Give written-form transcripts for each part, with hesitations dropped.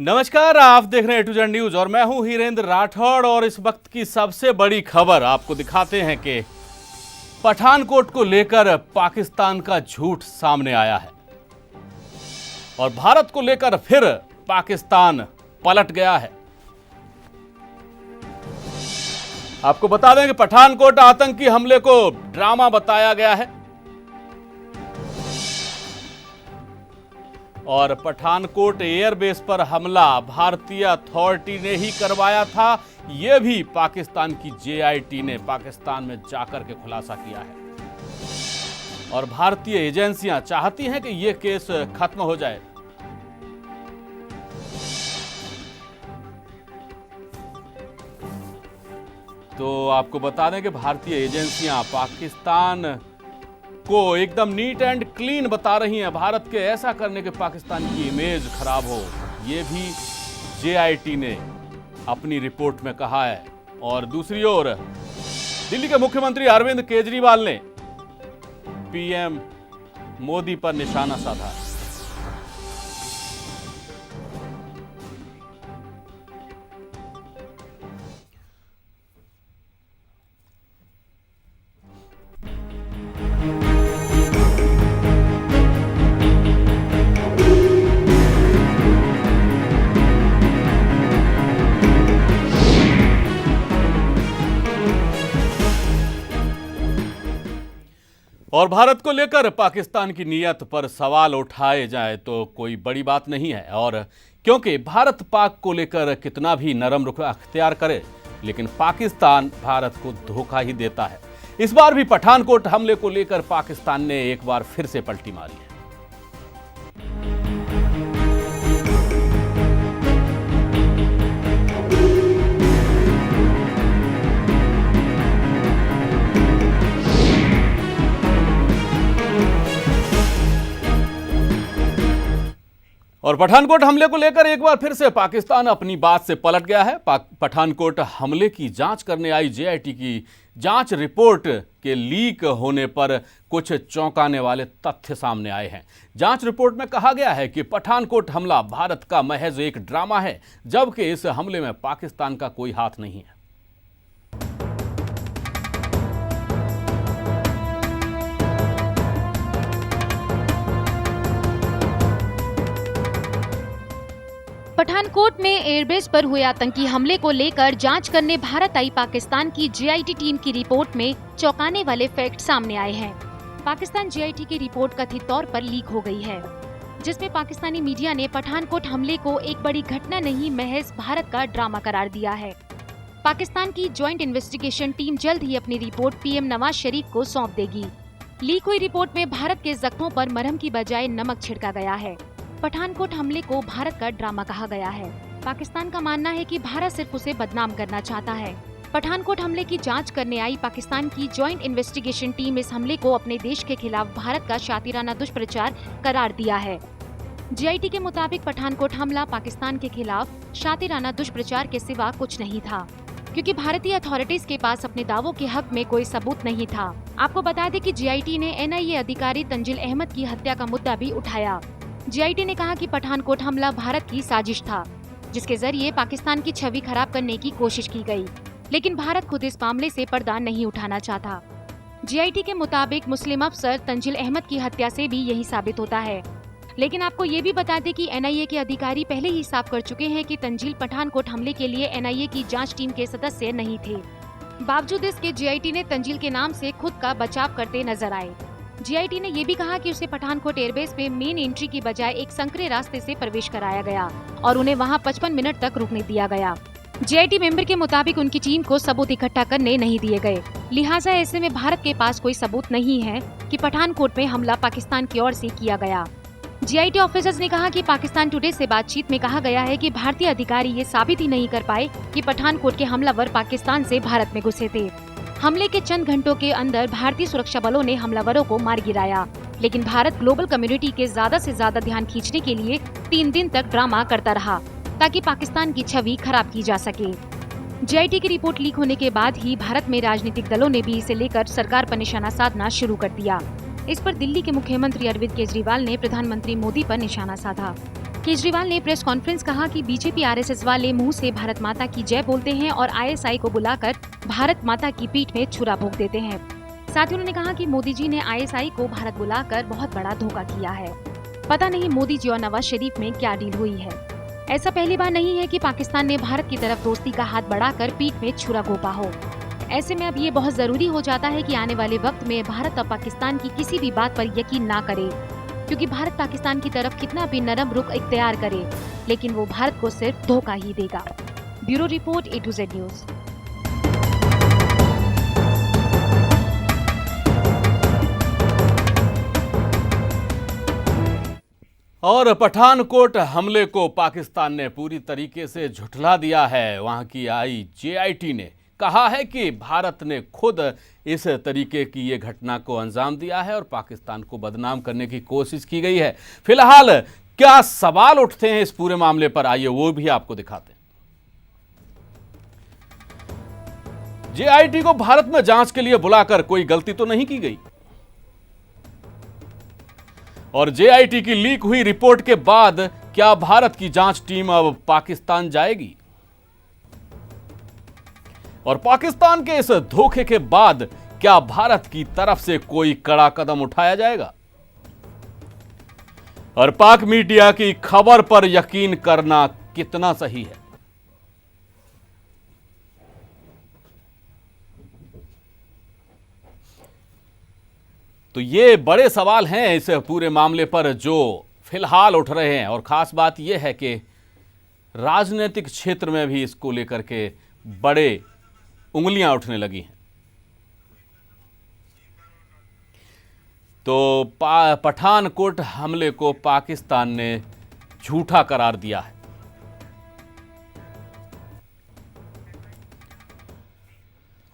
नमस्कार, आप देख रहे हैं A to Z न्यूज और मैं हूं हीरेंद्र राठौड़। और इस वक्त की सबसे बड़ी खबर आपको दिखाते हैं कि पठानकोट को लेकर पाकिस्तान का झूठ सामने आया है और भारत को लेकर फिर पाकिस्तान पलट गया है। आपको बता दें कि पठानकोट आतंकी हमले को ड्रामा बताया गया है और पठानकोट एयरबेस पर हमला भारतीय अथॉरिटी ने ही करवाया था, यह भी पाकिस्तान की JIT ने पाकिस्तान में जाकर के खुलासा किया है और भारतीय एजेंसियां चाहती हैं कि यह केस खत्म हो जाए। तो आपको बता दें कि भारतीय एजेंसियां पाकिस्तान को एकदम नीट एंड क्लीन बता रही हैं। भारत के ऐसा करने के पाकिस्तान की इमेज खराब हो, ये भी JIT ने अपनी रिपोर्ट में कहा है। और दूसरी ओर दिल्ली के मुख्यमंत्री अरविंद केजरीवाल ने PM मोदी पर निशाना साधा। और भारत को लेकर पाकिस्तान की नीयत पर सवाल उठाए जाए तो कोई बड़ी बात नहीं है। और क्योंकि भारत पाक को लेकर कितना भी नरम रुख अख्तियार करे, लेकिन पाकिस्तान भारत को धोखा ही देता है। इस बार भी पठानकोट हमले को लेकर पाकिस्तान ने एक बार फिर से पलटी मारी है। और पठानकोट हमले को लेकर एक बार फिर से पाकिस्तान अपनी बात से पलट गया है। पठानकोट हमले की जांच करने आई JIT की जांच रिपोर्ट के लीक होने पर कुछ चौंकाने वाले तथ्य सामने आए हैं। जांच रिपोर्ट में कहा गया है कि पठानकोट हमला भारत का महज एक ड्रामा है, जबकि इस हमले में पाकिस्तान का कोई हाथ नहीं है। पठानकोट में एयरबेस पर हुए आतंकी हमले को लेकर जांच करने भारत आई पाकिस्तान की JIT टीम की रिपोर्ट में चौंकाने वाले फैक्ट सामने आए हैं। पाकिस्तान JIT की रिपोर्ट कथित तौर पर लीक हो गई है, जिसमें पाकिस्तानी मीडिया ने पठानकोट हमले को एक बड़ी घटना नहीं, महज भारत का ड्रामा करार दिया है। पाकिस्तान की ज्वाइंट इन्वेस्टिगेशन टीम जल्द ही अपनी रिपोर्ट PM नवाज शरीफ को सौंप देगी। लीक हुई रिपोर्ट में भारत के जख्मों पर मरहम की बजाय नमक छिड़का गया है। पठानकोट हमले को भारत का ड्रामा कहा गया है। पाकिस्तान का मानना है कि भारत सिर्फ उसे बदनाम करना चाहता है। पठानकोट हमले की जांच करने आई पाकिस्तान की ज्वाइंट इन्वेस्टिगेशन टीम इस हमले को अपने देश के खिलाफ भारत का शातिराना दुष्प्रचार करार दिया है। JIT के मुताबिक पठानकोट हमला पाकिस्तान के खिलाफ शातिराना दुष्प्रचार के सिवा कुछ नहीं था, क्योंकि भारतीय अथॉरिटीज के पास अपने दावों के हक में कोई सबूत नहीं था। आपको बता दें कि JIT ने NIA अधिकारी तंजिल अहमद की हत्या का मुद्दा भी उठाया। JIT ने कहा कि पठानकोट हमला भारत की साजिश था, जिसके जरिए पाकिस्तान की छवि खराब करने की कोशिश की गई, लेकिन भारत खुद इस मामले से पर्दा नहीं उठाना चाहता। JIT के मुताबिक मुस्लिम अफसर तंजिल अहमद की हत्या से भी यही साबित होता है। लेकिन आपको ये भी बता दें कि NIA के अधिकारी पहले ही साफ कर चुके हैं कि तंजिल पठानकोट हमले के लिए NIA की जाँच टीम के सदस्य नहीं थे। बावजूद इसके JIT ने तंजिल के नाम से खुद का बचाव करते नजर आए। JIT ने यह भी कहा कि उसे पठानकोट एयरबेस पे मेन एंट्री की बजाय एक संकरे रास्ते से प्रवेश कराया गया और उन्हें वहां 55 मिनट तक रुकने दिया गया। JIT मेंबर के मुताबिक उनकी टीम को सबूत इकट्ठा करने नहीं दिए गए, लिहाजा ऐसे में भारत के पास कोई सबूत नहीं है कि पठानकोट में हमला पाकिस्तान की ओर से किया गया। JIT ऑफिसर्स ने कहा कि पाकिस्तान टुडे से बातचीत में कहा गया है कि भारतीय अधिकारी ये साबित ही नहीं कर पाए कि पठानकोट के हमलावर पाकिस्तान से भारत में घुसे थे। हमले के चंद घंटों के अंदर भारतीय सुरक्षा बलों ने हमलावरों को मार गिराया, लेकिन भारत ग्लोबल कम्युनिटी के ज्यादा से ज्यादा ध्यान खींचने के लिए 3 दिन तक ड्रामा करता रहा, ताकि पाकिस्तान की छवि खराब की जा सके। JIT की रिपोर्ट लीक होने के बाद ही भारत में राजनीतिक दलों ने भी इसे लेकर सरकार पर निशाना साधना शुरू कर दिया। इस पर दिल्ली के मुख्यमंत्री अरविंद केजरीवाल ने प्रधानमंत्री मोदी पर निशाना साधा केजरीवाल ने प्रेस कॉन्फ्रेंस कहा कि बीजेपी आरएसएस वाले मुंह से भारत माता की जय बोलते हैं और आईएसआई को बुलाकर भारत माता की पीठ में छुरा भोंक देते हैं। साथ ही उन्होंने कहा कि मोदी जी ने आईएसआई को भारत बुलाकर बहुत बड़ा धोखा किया है। पता नहीं मोदी जी और नवाज शरीफ में क्या डील हुई है। ऐसा पहली बार नहीं है कि पाकिस्तान ने भारत की तरफ दोस्ती का हाथ बढ़ाकर पीठ में छुरा घोंपा हो। ऐसे में अब ये बहुत जरूरी हो जाता है कि आने वाले वक्त में भारत और पाकिस्तान की किसी भी बात पर यकीन ना करे, क्योंकि भारत पाकिस्तान की तरफ कितना भी नरम रुख इख्तियार करे, लेकिन वो भारत को सिर्फ धोखा ही देगा। Bureau report A to Z news. और पठानकोट हमले को पाकिस्तान ने पूरी तरीके से झुठला दिया है। वहां की IJIT ने कहा है कि भारत ने खुद इस तरीके की ये घटना को अंजाम दिया है और पाकिस्तान को बदनाम करने की कोशिश की गई है। फिलहाल क्या सवाल उठते हैं इस पूरे मामले पर, आइए वो भी आपको दिखाते हैं। JIT को भारत में जांच के लिए बुलाकर कोई गलती तो नहीं की गई, और JIT की लीक हुई रिपोर्ट के बाद क्या भारत की जांच टीम अब पाकिस्तान जाएगी? और पाकिस्तान के इस धोखे के बाद क्या भारत की तरफ से कोई कड़ा कदम उठाया जाएगा? और पाक मीडिया की खबर पर यकीन करना कितना सही है? तो ये बड़े सवाल हैं इस पूरे मामले पर जो फिलहाल उठ रहे हैं। और खास बात यह है कि राजनीतिक क्षेत्र में भी इसको लेकर के बड़े उंगलियां उठने लगी हैं। तो पठानकोट हमले को पाकिस्तान ने झूठा करार दिया है।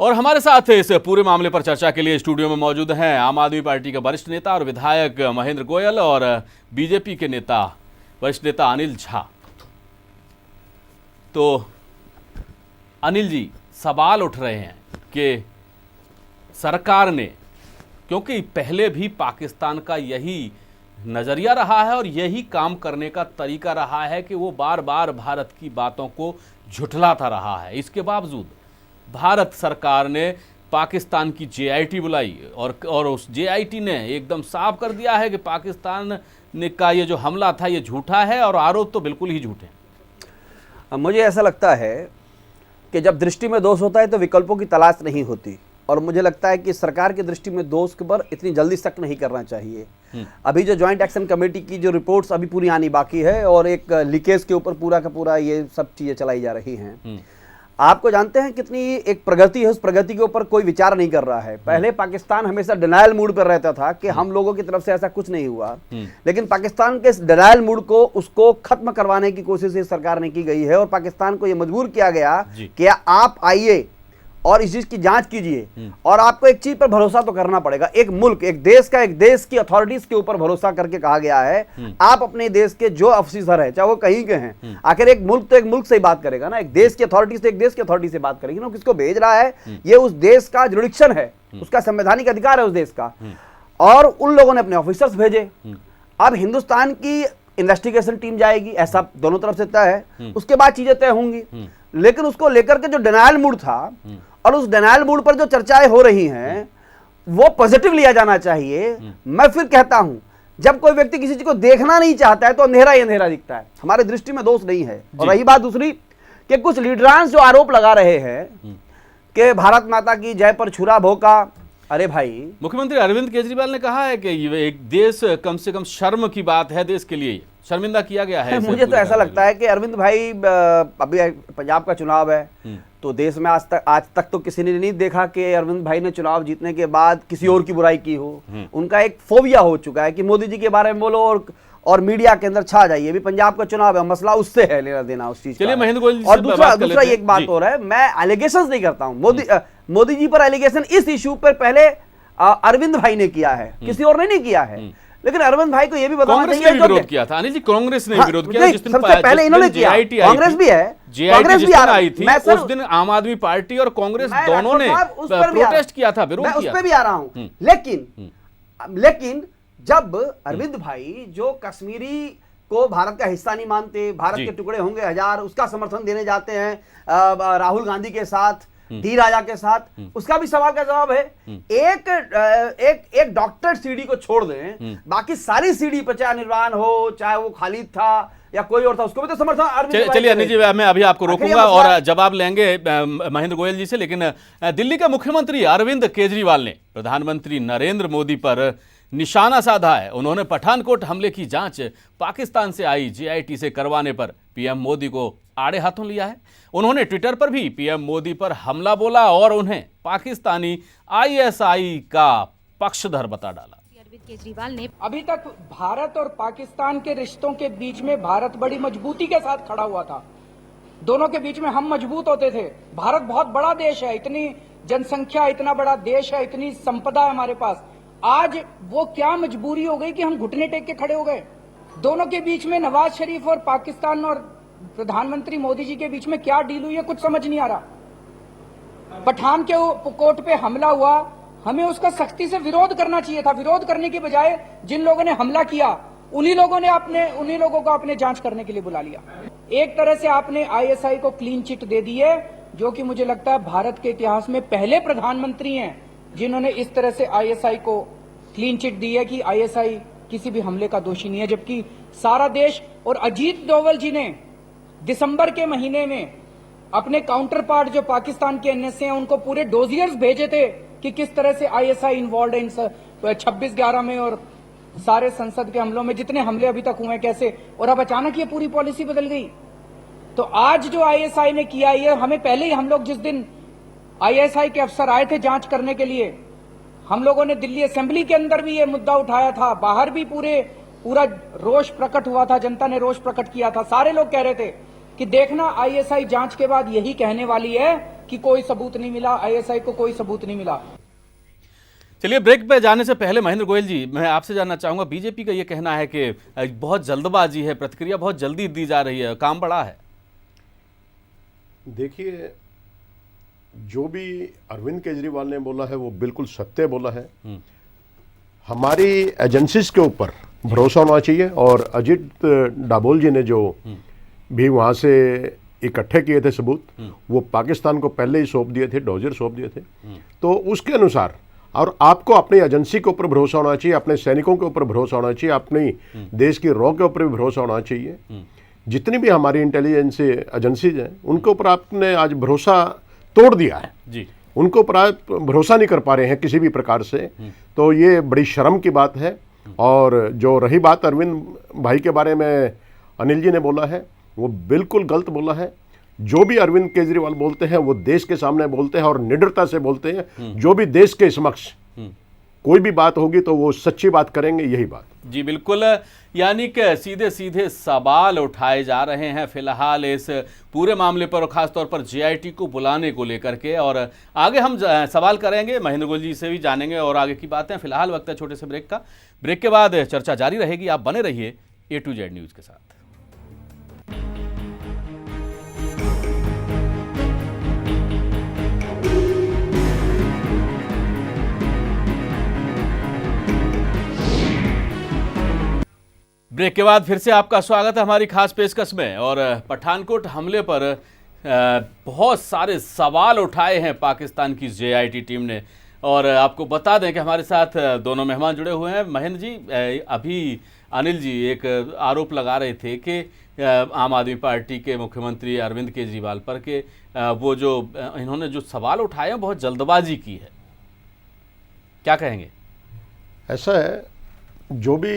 और हमारे साथ इस पूरे मामले पर चर्चा के लिए स्टूडियो में मौजूद हैं आम आदमी पार्टी के वरिष्ठ नेता और विधायक महेंद्र गोयल और बीजेपी के वरिष्ठ नेता अनिल झा। तो अनिल जी, सवाल उठ रहे हैं कि सरकार ने, क्योंकि पहले भी पाकिस्तान का यही नजरिया रहा है और यही काम करने का तरीका रहा है कि वो बार बार भारत की बातों को झुठलाता रहा है, इसके बावजूद भारत सरकार ने पाकिस्तान की JIT बुलाई और उस JIT ने एकदम साफ कर दिया है कि पाकिस्तान ने का ये जो हमला था ये झूठा है और आरोप तो बिल्कुल ही झूठे हैं। मुझे ऐसा लगता है कि जब दृष्टि में दोष होता है तो विकल्पों की तलाश नहीं होती, और मुझे लगता है कि सरकार की दृष्टि में दोष के पर इतनी जल्दी शक नहीं करना चाहिए। अभी जो ज्वाइंट एक्शन कमेटी की जो रिपोर्ट्स अभी पूरी आनी बाकी है और एक लीकेज के ऊपर पूरा का पूरा ये सब चीज़ें चलाई जा रही हैं। आपको जानते हैं कितनी एक प्रगति है, उस प्रगति के ऊपर कोई विचार नहीं कर रहा है। पहले पाकिस्तान हमेशा डिनायल मूड पर रहता था कि हम लोगों की तरफ से ऐसा कुछ नहीं हुआ, लेकिन पाकिस्तान के इस डिनायल मूड को उसको खत्म करवाने की कोशिश इस सरकार ने की गई है और पाकिस्तान को यह मजबूर किया गया कि आप आइए और इस चीज की जांच कीजिए। और आपको एक चीज पर भरोसा तो करना पड़ेगा, एक मुल्क, एक देश की अथॉरिटीज के ऊपर भरोसा करके कहा गया है आप अपने देश के जो अफसर है चाहे वो कहीं के हैं, आखिर एक मुल्क तो एक मुल्क से ही बात करेगा ना, एक देश की अथॉरिटी से एक देश की अथॉरिटी से बात करेगी ना। किसको भेज रहा है, ये उस देश का जुरिडिक्शन है, उसका संवैधानिक अधिकार है उस देश का, और उन लोगों ने अपने ऑफिसर्स भेजे। अब हिंदुस्तान की इन्वेस्टिगेशन टीम जाएगी, ऐसा दोनों तरफ से तय है, उसके बाद चीजें तय होंगी। लेकिन उसको लेकर के जो डिनायल मूड था और उस डिनायल मूड पर जो चर्चाएं हो रही हैं वो पॉजिटिव लिया जाना चाहिए। मैं फिर कहता हूं, जब कोई व्यक्ति किसी चीज को देखना नहीं चाहता है तो अंधेरा ही अंधेरा दिखता है, हमारे दृष्टि में दोष नहीं है। और रही बात दूसरी कि कुछ लीडरांस जो आरोप लगा रहे हैं कि भारत माता की जय पर छुरा भोंका, अरे भाई, मुख्यमंत्री अरविंद केजरीवाल ने कहा है कि ये एक देश कम से कम शर्म की बात है, देश के लिए शर्मिंदा किया गया है। मुझे तो ऐसा लगता है कि अरविंद भाई, अभी पंजाब का चुनाव है तो देश में आज तक तो किसी ने नहीं देखा कि अरविंद भाई ने चुनाव जीतने के बाद किसी और की बुराई की हो। उनका एक फोबिया हो चुका है कि मोदी जी के बारे में बोलो और मीडिया के अंदर छा जाइए। भी पंजाब का चुनाव है, मसला उससे है, लेना देना उस चीज। चलिए महेंद्र गोयल जी, और दूसरा एक बात हो रहा है, मैं एलिगेशंस नहीं करता हूं, मोदी जी पर एलिगेशन इस इशू पर पहले अरविंद भाई ने किया है, किसी और ने नहीं किया है। लेकिन अरविंद भाई को यह भी बताना चाहिए, विरोध किया था अनिल जी, कांग्रेस ने विरोध किया। जिस दिन सबसे पहले इन्होंने किया, कांग्रेस भी है, कांग्रेस भी आई थी उस दिन आम आदमी पार्टी और कांग्रेस दोनों ने प्रोटेस्ट किया था, विरोध किया। उस पे भी आ रहा हूं, लेकिन जब अरविंद भाई जो कश्मीरी को भारत का हिस्सा नहीं मानते, भारत जी। के टुकड़े होंगे हजार, उसका समर्थन देने जाते हैं राहुल गांधी के साथ, डी राजा के साथ, उसका भी सवाल का जवाब है। एक डॉक्टर सीडी को छोड़ दें, बाकी सारी सीडी पर चाहे निर्वाण हो, चाहे वो खालिद था या कोई और था, उसको भी तो समर्थन अरविंद चलिए अनिल जी, मैं अभी आपको आखिर ये रोकूंगा मसला- और जवाब लेंगे महेंद्र गोयल जी से, लेकिन दिल्ली के मुख्यमंत्री अरविंद केजरीवाल ने प्रधानमंत्री नरेंद्र मोदी पर निशाना साधा है। उन्होंने पठानकोट हमले की जांच पाकिस्तान से आई जेआईटी से करवाने पर पीएम मोदी को आड़े हाथों लिया है। उन्होंने ट्विटर पर भी पीएम मोदी पर हमला बोला और उन्हें पाकिस्तानी आईएसआई का पक्षधर बता डाला। अरविंद केजरीवाल ने अभी तक भारत और पाकिस्तान के रिश्तों के बीच में भारत बड़ी मजबूती के साथ खड़ा हुआ था। दोनों के बीच में हम मजबूत होते थे। भारत बहुत बड़ा देश है, इतनी जनसंख्या, इतना बड़ा देश है, इतनी संपदा है हमारे पास। आज वो क्या मजबूरी हो गई कि हम घुटने टेक के खड़े हो गए। दोनों के बीच में नवाज शरीफ और पाकिस्तान और प्रधानमंत्री मोदी जी के बीच में क्या डील हुई है, कुछ समझ नहीं आ रहा। पठान के कोट पे हमला हुआ, हमें उसका सख्ती से विरोध करना चाहिए था। विरोध करने की बजाय जिन लोगों ने हमला किया उन्हीं लोगों को आपने जांच करने के लिए बुला लिया। एक तरह से आपने आईएसआई को क्लीन चिट दे दी है, जो कि मुझे लगता है भारत के इतिहास में पहले प्रधानमंत्री हैं जिन्होंने इस तरह से आईएसआई को क्लीन चिट दी है कि आईएसआई किसी भी हमले का दोषी नहीं है। जबकि सारा देश और अजीत डोवल जी ने दिसंबर के महीने में अपने काउंटर पार्ट जो पाकिस्तान के एनएसए हैं उनको पूरे डोजियर्स भेजे थे कि किस तरह से आईएसआई इन्वॉल्व है इन 26/11 में और सारे संसद के हमलों में, जितने हमले अभी तक हुए हैं कैसे, और अब अचानक ये पूरी पॉलिसी बदल गई। तो आज जो आईएसआई ने किया, ये हमें पहले ही, हम लोग जिस दिन आईएसआई के अफसर आए थे जांच करने के लिए, हम लोगों ने दिल्ली असेंबली के अंदर भी ये मुद्दा उठाया था, बाहर भी पूरा रोष प्रकट हुआ था, जनता ने रोष प्रकट किया था। सारे लोग कह रहे थे कि देखना आईएसआई जांच के बाद यही कहने वाली है कि कोई सबूत नहीं मिला, आईएसआई को कोई सबूत नहीं मिला। चलिए, ब्रेक पे जाने से पहले महेंद्र गोयल जी, मैं आपसे जानना चाहूंगा, बीजेपी का ये कहना है कि बहुत जल्दबाजी है, प्रतिक्रिया बहुत जल्दी दी जा रही है, काम बड़ा है। देखिए, जो भी अरविंद केजरीवाल ने बोला है वो बिल्कुल सत्य बोला है। हमारी एजेंसीज के ऊपर भरोसा होना चाहिए, और अजीत डाबोल जी ने जो भी वहाँ से इकट्ठे किए थे सबूत, वो पाकिस्तान को पहले ही सौंप दिए थे, डोजियर सौंप दिए थे। तो उसके अनुसार, और आपको अपनी एजेंसी के ऊपर भरोसा होना चाहिए, अपने सैनिकों के ऊपर भरोसा होना चाहिए, अपनी देश की रॉ के ऊपर भी भरोसा होना चाहिए। जितनी भी हमारी इंटेलिजेंस एजेंसीज हैं उनके ऊपर आपने आज भरोसा तोड़ दिया है जी। उनके ऊपर आप भरोसा नहीं कर पा रहे हैं किसी भी प्रकार से, तो ये बड़ी शर्म की बात है। और जो रही बात अरविंद भाई के बारे में अनिल जी ने बोला है, वो बिल्कुल गलत बोला है। जो भी अरविंद केजरीवाल बोलते हैं वो देश के सामने बोलते हैं और निडरता से बोलते हैं। जो भी देश के समक्ष कोई भी बात होगी तो वो सच्ची बात करेंगे, यही बात। जी बिल्कुल, यानी कि सीधे सीधे सवाल उठाए जा रहे हैं फिलहाल इस पूरे मामले पर, और खासतौर पर जेआईटी को बुलाने को लेकर के। और आगे हम सवाल करेंगे, महेंद्र गोयल जी से भी जानेंगे और आगे की बातें। फिलहाल वक्त है छोटे से ब्रेक का। ब्रेक के बाद चर्चा जारी रहेगी, आप बने रहिए A to Z न्यूज के साथ। ब्रेक के बाद फिर से आपका स्वागत है हमारी खास पेशकश में। और पठानकोट हमले पर बहुत सारे सवाल उठाए हैं पाकिस्तान की जेआईटी टीम ने। और आपको बता दें कि हमारे साथ दोनों मेहमान जुड़े हुए हैं। महेंद्र जी, अभी अनिल जी एक आरोप लगा रहे थे कि आम आदमी पार्टी के मुख्यमंत्री अरविंद केजरीवाल पर के वो जो इन्होंने जो सवाल उठाए हैं बहुत जल्दबाजी की है, क्या कहेंगे? ऐसा है, जो भी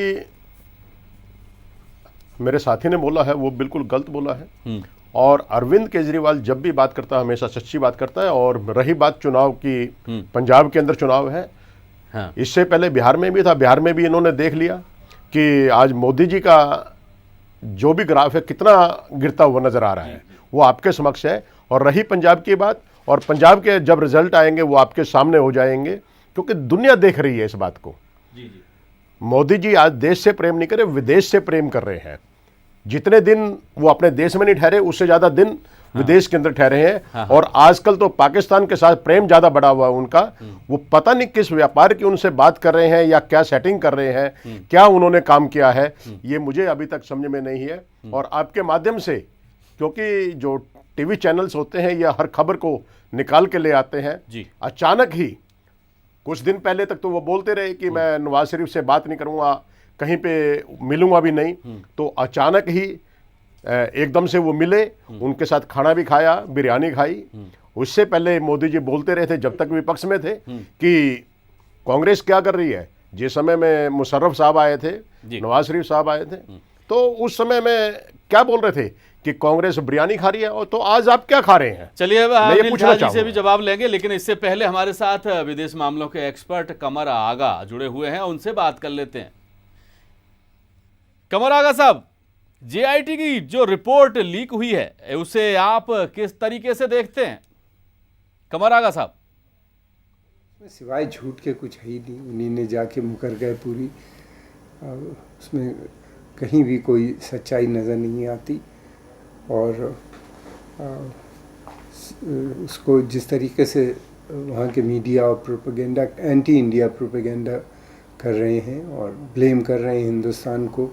मेरे साथी ने बोला है वो बिल्कुल गलत बोला है। और अरविंद केजरीवाल जब भी बात करता है हमेशा सच्ची बात करता है। और रही बात चुनाव की, पंजाब के अंदर चुनाव है, हाँ। इससे पहले बिहार में भी था, बिहार में भी इन्होंने देख लिया कि आज मोदी जी का जो भी ग्राफ है कितना गिरता हुआ नजर आ रहा है, वो आपके समक्ष है। और रही पंजाब की बात, और पंजाब के जब रिजल्ट आएंगे वो आपके सामने हो जाएंगे, क्योंकि दुनिया देख रही है इस बात को। मोदी जी आज देश से प्रेम नहीं कर रहे, विदेश से प्रेम कर रहे हैं। जितने दिन वो अपने देश में नहीं ठहरे, उससे ज़्यादा दिन विदेश के अंदर ठहरे हैं और आजकल तो पाकिस्तान के साथ प्रेम ज्यादा बढ़ा हुआ है उनका। वो पता नहीं किस व्यापार की उनसे बात कर रहे हैं या क्या सेटिंग कर रहे हैं, क्या उन्होंने काम किया है, ये मुझे अभी तक समझ में नहीं है। और आपके माध्यम से, क्योंकि जो टीवी चैनल्स होते हैं ये हर खबर को निकाल के ले आते हैं, अचानक ही कुछ दिन पहले तक तो वो बोलते रहे कि मैं नवाज शरीफ से बात नहीं करूंगा, कहीं पे मिलूंगा भी नहीं, तो अचानक ही एकदम से वो मिले, उनके साथ खाना भी खाया, बिरयानी खाई। उससे पहले मोदी जी बोलते रहे थे जब तक विपक्ष में थे कि कांग्रेस क्या कर रही है। जिस समय में मुशर्रफ साहब आए थे, नवाज शरीफ साहब आए थे, तो उस समय में क्या बोल रहे थे कि कांग्रेस बिरयानी खा रही है, और तो आज आप क्या खा रहे हैं। चलिए अब अनिल झा जी से भी जवाब लेंगे, लेकिन इससे पहले हमारे साथ विदेश मामलों के एक्सपर्ट कमर आगा जुड़े हुए हैं, उनसे बात कर लेते हैं। कमर आगा साहब, जेआईटी की जो रिपोर्ट लीक हुई है उसे आप किस तरीके से देखते हैं? कमर आगा साहब। सिवाय झूठ के कुछ है ही नहीं, उन्हीं ने जाके मुकर गए पूरी, उसमें कहीं भी कोई सच्चाई नज़र नहीं आती। और उसको जिस तरीके से वहाँ के मीडिया और प्रोपेगेंडा, एंटी इंडिया प्रोपेगेंडा कर रहे हैं और ब्लेम कर रहे हैं हिंदुस्तान को,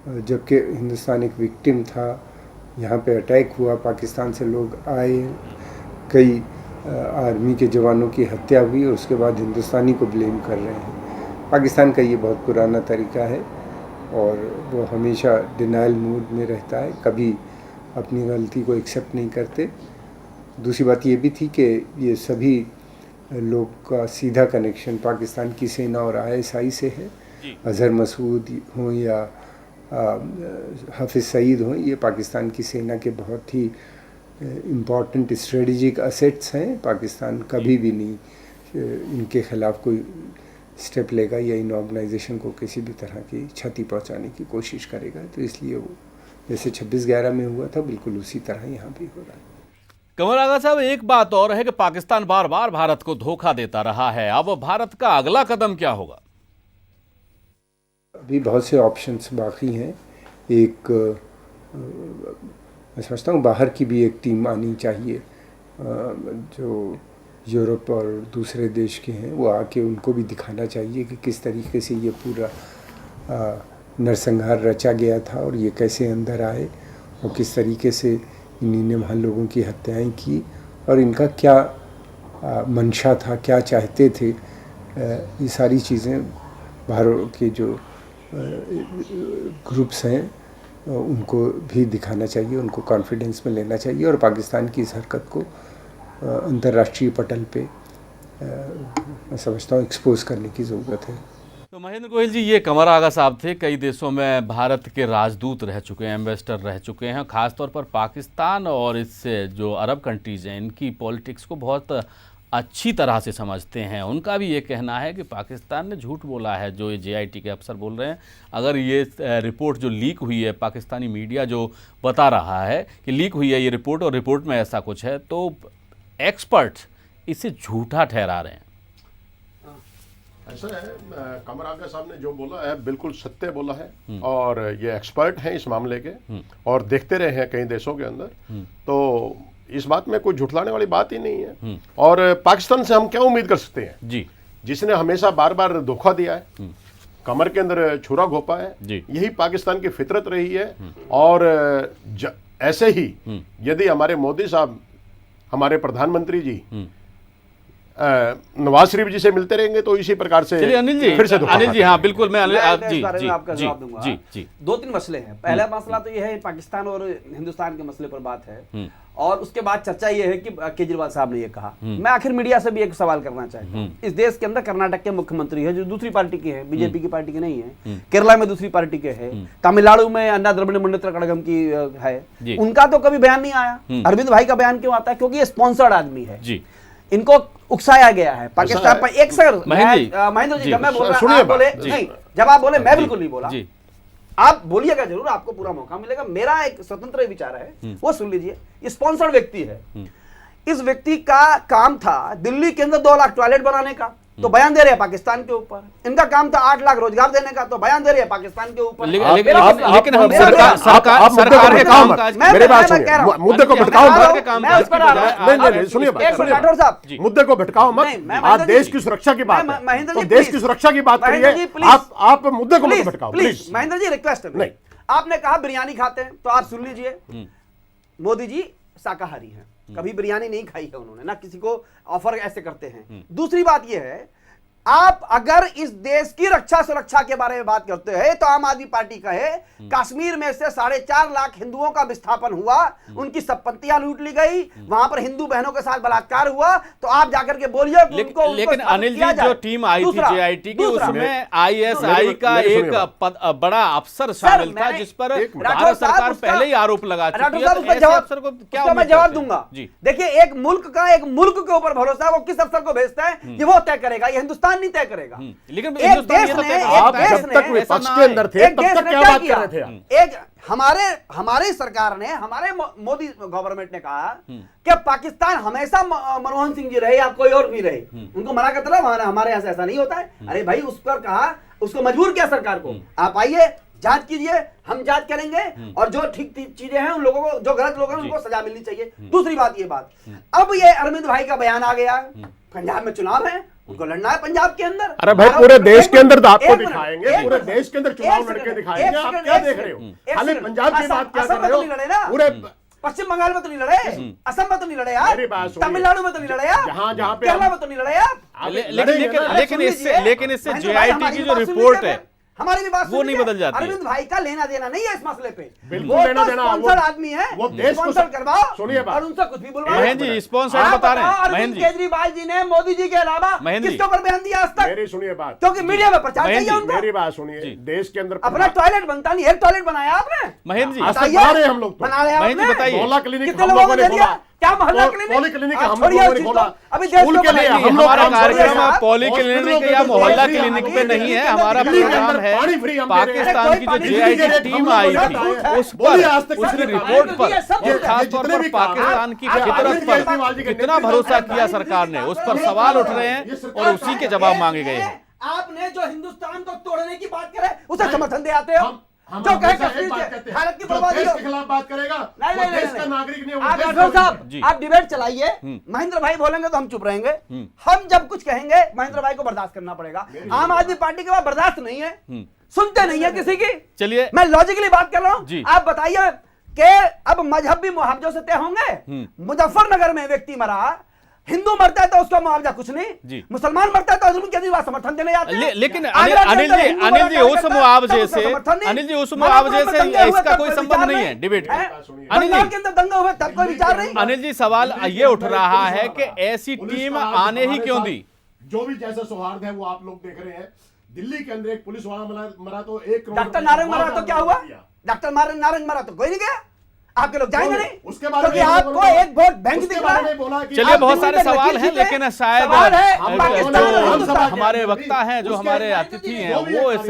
जबकि हिंदुस्तान एक विक्टिम था। यहाँ पे अटैक हुआ, पाकिस्तान से लोग आए, कई आर्मी के जवानों की हत्या हुई और उसके बाद हिंदुस्तानी को ब्लेम कर रहे हैं। पाकिस्तान का ये बहुत पुराना तरीका है और वो हमेशा डिनाइल मूड में रहता है, कभी अपनी गलती को एक्सेप्ट नहीं करते। दूसरी बात ये भी थी कि ये सभी लोग का सीधा कनेक्शन पाकिस्तान की सेना और ISI से है। अजहर मसूद हों या हाफिज़ सईद हों, ये पाकिस्तान की सेना के बहुत ही इम्पॉर्टेंट स्ट्रेटजिक असेट्स हैं। पाकिस्तान कभी भी नहीं इनके ख़िलाफ़ कोई स्टेप लेगा या इन ऑर्गेनाइजेशन को किसी भी तरह की क्षति पहुंचाने की कोशिश करेगा। तो इसलिए वो जैसे 26/11 में हुआ था, बिल्कुल उसी तरह यहाँ भी हो रहा है। कमर आगा साहब, एक बात और है कि पाकिस्तान बार बार भारत को धोखा देता रहा है, अब भारत का अगला कदम क्या होगा? अभी बहुत से ऑप्शंस बाकी हैं। एक मैं समझता हूँ बाहर की भी एक टीम आनी चाहिए, जो यूरोप और दूसरे देश के हैं, वो आके उनको भी दिखाना चाहिए कि किस तरीके से ये पूरा नरसंहार रचा गया था और ये कैसे अंदर आए और किस तरीके से इन्हीं ने वहाँ लोगों की हत्याएं की और इनका क्या मंशा था, क्या चाहते थे। ये सारी चीज़ें बाहर के जो ग्रुप्स हैं उनको भी दिखाना चाहिए, उनको कॉन्फिडेंस में लेना चाहिए और पाकिस्तान की इस हरकत को अंतर्राष्ट्रीय पटल पे मैं समझता हूँ एक्सपोज करने की ज़रूरत है। तो महेंद्र गोयल जी, ये कमर आगा साहब थे, कई देशों में भारत के राजदूत रह चुके हैं, एम्बेसडर रह चुके हैं, खासतौर पर पाकिस्तान और इससे जो अरब कंट्रीज़ हैं इनकी पॉलिटिक्स को बहुत अच्छी तरह से समझते हैं। उनका भी ये कहना है कि पाकिस्तान ने झूठ बोला है, जो ये जेआईटी के अफसर बोल रहे हैं। अगर ये रिपोर्ट जो लीक हुई है, पाकिस्तानी मीडिया जो बता रहा है कि लीक हुई है ये रिपोर्ट और रिपोर्ट में ऐसा कुछ है, तो एक्सपर्ट्स इसे झूठा ठहरा रहे हैं। ऐसा है, कमर आगा साहब ने जो बोला है बिल्कुल सत्य बोला है और ये एक्सपर्ट हैं इस मामले के और देखते रहे हैं कई देशों के अंदर, तो इस बात में कोई झुठलाने वाली बात ही नहीं है। और पाकिस्तान से हम क्या उम्मीद कर सकते हैं जी, जिसने हमेशा बार बार धोखा दिया है, कमर के अंदर छुरा घोपा है, यही पाकिस्तान की फितरत रही है। और ऐसे ही यदि हमारे मोदी साहब, हमारे प्रधानमंत्री जी नवाज शरीफ जी से मिलते रहेंगे तो इसी प्रकार से अनिल जी फिर से अनिल जी, हाँ बिल्कुल, मैं इस बारे में आपका जवाब दूंगा। जी 2-3 मसले हैं। पहला मसला तो यह है पाकिस्तान और हिंदुस्तान के मसले पर बात है और उसके बाद चर्चा ये है कि केजरीवाल साहब ने ये कहा। मैं आखिर मीडिया से भी एक सवाल करना चाहता हूँ। इस देश के अंदर कर्नाटक के मुख्यमंत्री है जो दूसरी पार्टी के हैं, बीजेपी की पार्टी के नहीं है, केरला में दूसरी पार्टी के है, तमिलनाडु में अन्ना द्रविड़ मुन्नेत्र कड़गम की है, उनका तो कभी बयान नहीं आया। अरविंद भाई का बयान क्यों आता है? क्योंकि ये स्पॉन्सर्ड आदमी है, इनको उकसाया गया है पाकिस्तान पर। एक सर महेंद्र जी, जब मैं बोल रहा हूं बोले नहीं, जब आप बोले मैं बिल्कुल नहीं बोला, आप बोलिएगा जरूर, आपको पूरा मौका मिलेगा। मेरा एक स्वतंत्र विचार है, वो सुन लीजिए। स्पॉन्सर्ड व्यक्ति है, इस व्यक्ति का काम था दिल्ली के अंदर 2 लाख टॉयलेट बनाने का, तो बयान दे रहे हैं पाकिस्तान के ऊपर। इनका काम था 8 लाख रोजगार देने का, तो बयान दे रहे हैं पाकिस्तान के ऊपर। लेकिन हम सरकार के काम काज, मेरे बात सुनिए, मुद्दे को भटकाओ मत। नहीं, सुनिए राठौर साहब, मुद्दे को भटकाओ मत। आप देश की सुरक्षा की बात है तो देश की सुरक्षा की बात करिए, आप मुद्दे को मत भटकाओ प्लीज। महेंद्र जी, रिक्वेस्ट है। आपने कहा बिरयानी खाते हैं, तो आप सुन लीजिए, मोदी जी शाकाहारी हैं, कभी बिरयानी नहीं खाई है उन्होंने, ना किसी को ऑफर ऐसे करते हैं। दूसरी बात यह है, आप अगर इस देश की रक्षा सुरक्षा के बारे में बात करते हैं तो आम आदमी पार्टी कहे कश्मीर में से 4.5 लाख हिंदुओं का विस्थापन हुआ, उनकी संपत्तियां लूट ली गई, वहां पर हिंदू बहनों के साथ बलात्कार हुआ, तो आप जाकर के बोलिए लेकिन अनिल जी, जो टीम आई थी जेआईटी की, उसमें आईएसआई का एक बड़ा अफसर शामिल था, जिस पर भारत सरकार पहले ही आरोप लगा चुकी है। ऐसे अफसर को क्या मैं जवाब दूंगा। देखिए, एक मुल्क के ऊपर भरोसा, वो किस अफसर को भेजता है ये वो तय करेगा, ये हिंदुस्तान नहीं तय करेगा। लेकिन एक देश ने, आप जब तक विपक्ष के अंदर थे तब तक क्या बात कर रहे थे? एक हमारे सरकार ने, हमारे मोदी गवर्नमेंट ने कहा कि पाकिस्तान हमेशा मनमोहन सिंह जी रहे या कोई और भी रहे, उनको मना करता रहा, हमारे यहाँ से ऐसा नहीं होता है। अरे भाई, उस पर कहा, उसको मजबूर किया सरकार को, आप आइए जांच कीजिए, हम जांच करेंगे, और जो ठीक चीजें हैं उन लोगों को, जो गलत लोग हैं उनको सजा मिलनी चाहिए। दूसरी बात, ये बात, अब ये अरविंद भाई का बयान आ गया, पंजाब में चुनाव है, उनको लड़ना है पंजाब के अंदर। अरे भाई, पूरे देश के अंदर तो आपको दिखाएंगे, पूरे देश के अंदर चुनाव लड़के दिखाएंगे। आप क्या देख रहे हो? खाली पंजाब की बात क्या कर रहे हो? पूरे पश्चिम बंगाल में तो नहीं लड़े, असम में तो नहीं लड़े यार, तमिलनाडु में तो नहीं लड़े यार, जहां पे केरला में तो नहीं लड़े यार। लेकिन इससे जेआईटी की जो रिपोर्ट है हमारी भी बात वो नहीं बदल जाती। अरविंद भाई का लेना देना नहीं है इस मसले पे, बिल्कुल वो लेना तो देना, स्पॉन्सर आदमी है, वो देश को स्पॉन्सर करवाओ, सुनिए बात, और उनसे कुछ भी बुलवाओ। महेंद्र जी, स्पॉन्सर बता रहे हैं अरविंद केजरीवाल जी ने मोदी जी के अलावा किसके ऊपर बयान दिया आज तक? मेरी सुनिए बात, क्योंकि मीडिया में प्रचार चाहिए उनको। मेरी बात सुनिए, देश के अंदर अपना टॉयलेट बनता नहीं, एक टॉयलेट बनाया आपने महेंद्र जी, बना रहे हम लोग, बना रहे महेंद्र जी बताइए, मोहल्ला क्लिनिक कितने लोगों ने दिया? क्या मोहल्ला क्लिनिक हम लोगों ने खोला, अभी स्कूल के लिए हम लोग हमारा काम कर रहे हैं। कार्यक्रम पॉली क्लिनिक या मोहल्ला क्लिनिक पे नहीं है, हमारा प्रोग्राम है पाकिस्तान की जो जेआईटी टीम आई थी उस पर, उसकी रिपोर्ट पर, और खासतौर पर पाकिस्तान की फितरत पर कितना भरोसा किया सरकार ने, उस पर सवाल उठ रहे हैं और उसी के जवाब मांगे गए हैं। आपने जो हिंदुस्तान को तोड़ने की बात करे उसे समर्थन दे आते हो, जो कहे कश्मीर से भारत की बर्बादी के खिलाफ बात करेगा, नहीं, देश का नागरिक नहीं। आप राठौर साहब, आप डिबेट चलाइए, महेंद्र भाई बोलेंगे तो हम चुप रहेंगे, हम जब कुछ कहेंगे महेंद्र भाई को बर्दाश्त करना पड़ेगा। आम आदमी पार्टी के पास बर्दाश्त नहीं है, सुनते नहीं है किसी की। चलिए, मैं लॉजिकली बात कर रहा हूं, आप बताइए कि अब मजहबी मुआवजे से तय होंगे? मुजफ्फरनगर में व्यक्ति मरा, हिंदू मरता है तो उसका मुआवजा कुछ नहीं, मुसलमान मरता है तो अरविंद केजरीवाल समर्थन देने जाते हैं। लेकिन अनिल जी, उस मुआवजे से इसका कोई संबंध नहीं है डिबेट का। अनिल जी के अंदर दंगा हुए तब कोई विचार नहीं। अनिल जी, सवाल ये उठ रहा है कि ऐसी टीम आने ही क्यों दी? जो भी जैसा सौहार्द है वो आप लोग देख रहे हैं। दिल्ली के अंदर एक पुलिस वाला मरा तो 1 करोड़, डॉक्टर नारंग मरा तो क्या हुआ? डॉक्टर नारंग मरा तो कोई नहीं गया, आपके लोग जाएंगे नहीं, उसके बारे में आपको एक वोट बैंक दिखा में बोला कि चलिए, बहुत सारे सवाल हैं, लेकिन शायद हमारे वक्ता हैं, जो हमारे अतिथि हैं, वो इस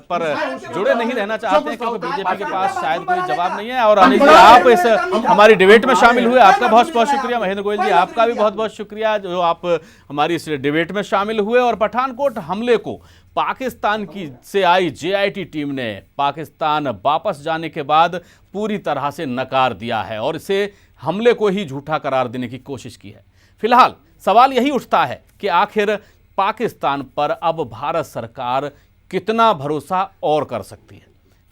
पर जुड़े नहीं रहना चाहते हैं, क्योंकि बीजेपी के पास शायद कोई जवाब नहीं है। और अनिल जी, आप इस हमारी डिबेट में शामिल हुए, आपका बहुत बहुत शुक्रिया। महेंद्र गोयल जी, आपका भी बहुत बहुत शुक्रिया जो आप हमारी इस डिबेट में शामिल हुए। और पठानकोट हमले को पाकिस्तान की से आई जेआईटी टीम ने पाकिस्तान वापस जाने के बाद पूरी तरह से नकार दिया है और इसे हमले को ही झूठा करार देने की कोशिश की है। फिलहाल सवाल यही उठता है कि आखिर पाकिस्तान पर अब भारत सरकार कितना भरोसा और कर सकती है।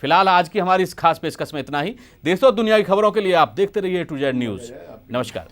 फिलहाल आज की हमारी इस खास पेशकश में इतना ही। देश और दुनिया की खबरों के लिए आप देखते रहिए A to Z न्यूज़। नमस्कार।